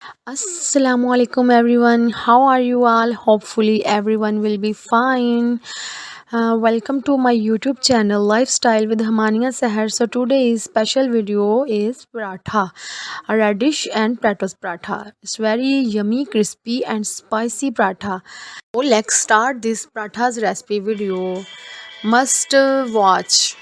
Assalamu alaikum everyone. How are you all? Hopefully everyone will be fine. Welcome to my YouTube channel Lifestyle with Hamania Sehar. So today's special video is paratha, a radish and potatoes paratha. It's very yummy, crispy and spicy paratha. So let's start this paratha's recipe video. Must watch.